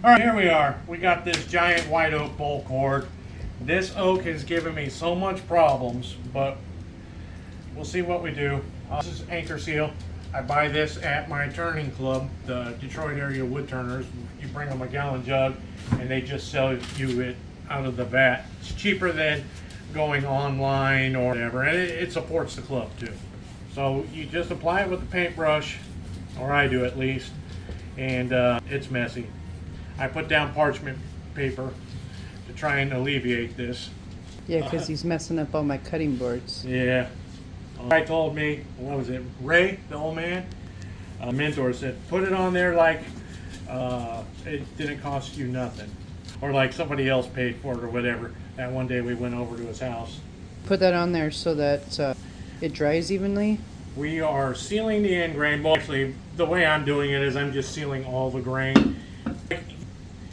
All right, here we are. We got this giant white oak bowl cord. This oak has given me so much problems, but we'll see what we do. This is Anchorseal. I buy this at my turning club, the Detroit area wood turners. You bring them a gallon jug and they just sell you it out of the vat. It's cheaper than going online or whatever, and it supports the club too. So you just apply it with the paintbrush, or I do at least, and it's messy. I put down parchment paper to try and alleviate this. Yeah, because he's messing up all my cutting boards. Yeah. Guy told me, what was it, Ray, the old man, mentor, said, put it on there like it didn't cost you nothing. Or like somebody else paid for it or whatever. That one day we went over to his house. Put that on there so that it dries evenly. We are sealing the end grain. Well, actually, the way I'm doing it is I'm just sealing all the grain.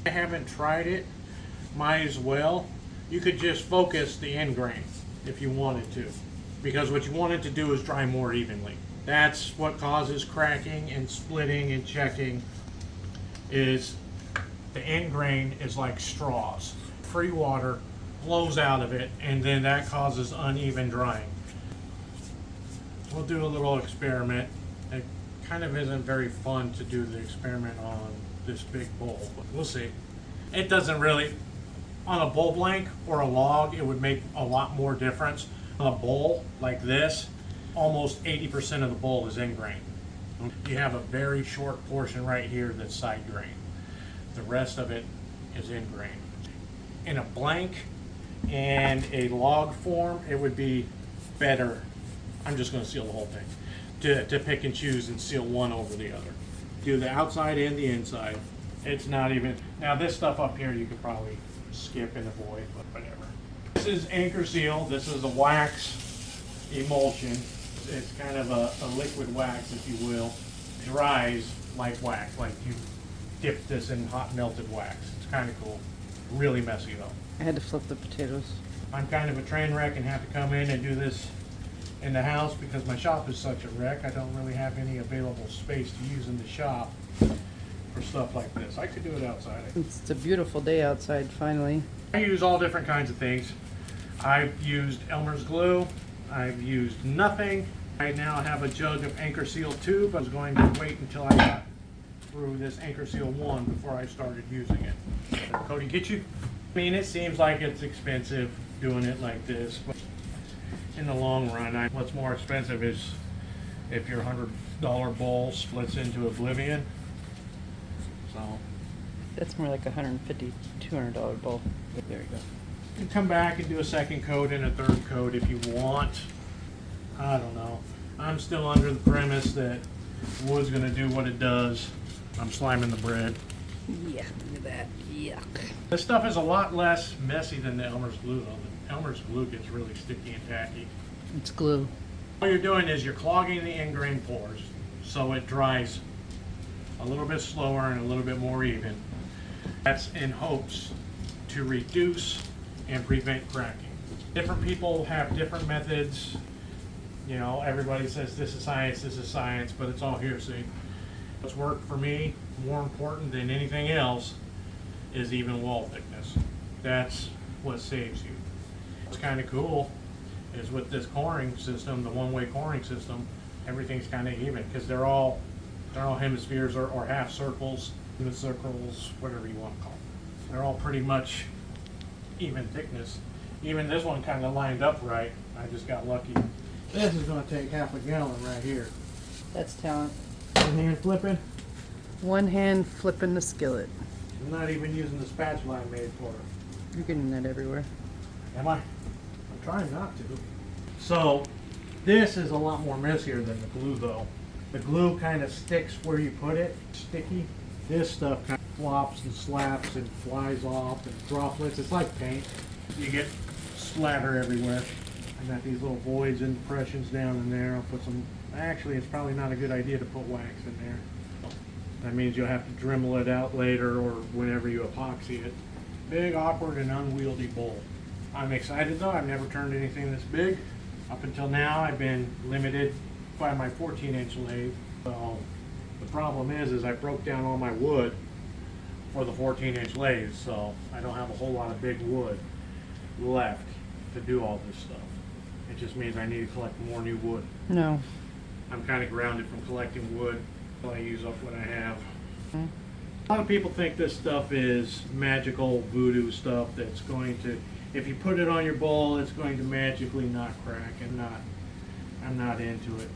I haven't tried it, might as well. You could just focus the end grain if you wanted to, because what you want it to do is dry more evenly. That's what causes cracking and splitting and checking, is the end grain is like straws. Free water flows out of it, and then that causes uneven drying. We'll do a little experiment. It kind of isn't very fun to do the experiment on this big bowl, but we'll see. It doesn't really, on a bowl blank or a log, it would make a lot more difference. On a bowl like this, almost 80% of the bowl is end grain. You have a very short portion right here that's side grain. The rest of it is end grain. In a blank and a log form, it would be better. I'm just going to seal the whole thing. To pick and choose and seal one over the other. Do the outside and the inside. It's not even, now this stuff up here you could probably skip and avoid, but whatever. This is Anchorseal. This is a wax emulsion. It's kind of a liquid wax, if you will. It dries like wax, like you dip this in hot melted wax. It's kind of cool. Really messy though. I had to flip the potatoes. I'm kind of a train wreck and have to come in and do this in the house because my shop is such a wreck. I don't really have any available space to use in the shop for stuff like this. I could do it outside. It's a beautiful day outside finally. I use all different kinds of things. I've used Elmer's glue. I've used nothing. I now have a jug of Anchorseal tube. I was going to wait until I got through this Anchorseal 1 before I started using it. Cody, get you? I mean, it seems like it's expensive doing it like this, but in the long run, what's more expensive is if your $100 bowl splits into oblivion. So That's more like a $150, $200 bowl. There you go. you can come back and do a second coat and a third coat if you want. I don't know. I'm still under the premise that wood's going to do what it does. I'm sliming the bread. Yeah, look at that. Yuck. This stuff is a lot less messy than the Elmer's glue though. The Elmer's glue gets really sticky and tacky. It's glue. All you're doing is you're clogging the end grain pores so it dries a little bit slower and a little bit more even. That's in hopes to reduce and prevent cracking. Different people have different methods. You know, everybody says this is science, but it's all hearsay. What's worked for me, more important than anything else, is even wall thickness. That's what saves you. What's kind of cool is with this coring system, the one-way coring system, everything's kind of even because they're all hemispheres or half circles, circles, whatever you want to call them. They're all pretty much even thickness. Even this one kind of lined up right. I just got lucky. This is going to take half a gallon right here. That's talent. One hand flipping. One hand flipping the skillet. I'm not even using the spatula I made for it. You're getting that everywhere. Am I? I'm trying not to. So, this is a lot more messier than the glue though. The glue kind of sticks where you put it, sticky. This stuff kind of flops and slaps and flies off and droplets. It's like paint. You get splatter everywhere. I got these little voids and impressions down in there. I'll put some, actually it's probably not a good idea to put wax in there. That means you'll have to Dremel it out later or whenever you epoxy it. Big, awkward, and unwieldy bowl. I'm excited though. I've never turned anything this big. Up until now, I've been limited by my 14-inch lathe. So the problem is I broke down all my wood for the 14-inch lathe, so I don't have a whole lot of big wood left to do all this stuff. It just means I need to collect more new wood. No. I'm kind of grounded from collecting wood until I use up what I have. Mm. A lot of people think this stuff is magical voodoo stuff that's going to, if you put it on your bowl, it's going to magically not crack. I'm not into it.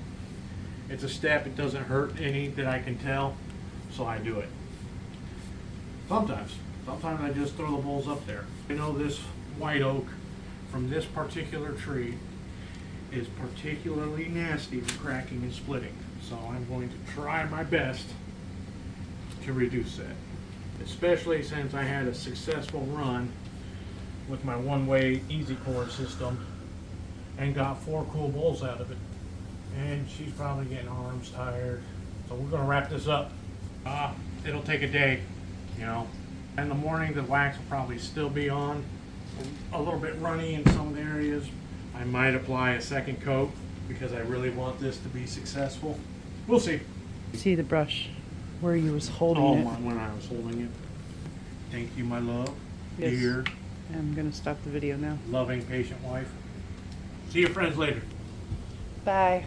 It's a step, it doesn't hurt any that I can tell, so I do it. Sometimes I just throw the bowls up there. I know this white oak from this particular tree is particularly nasty for cracking and splitting, so I'm going to try my best to reduce that, especially since I had a successful run with my one-way easy core system and got 4 cool bowls out of it. And she's probably getting arms tired, so we're going to wrap this up. It'll take a day, you know. In the morning the wax will probably still be on, a little bit runny in some areas. I might apply a second coat because I really want this to be successful. We'll see. See the brush where you was holding Oh, it. when I was holding it. Thank you, my love. Yes. Dear, I'm gonna stop the video now. loving, patient wife. See your friends later. Bye.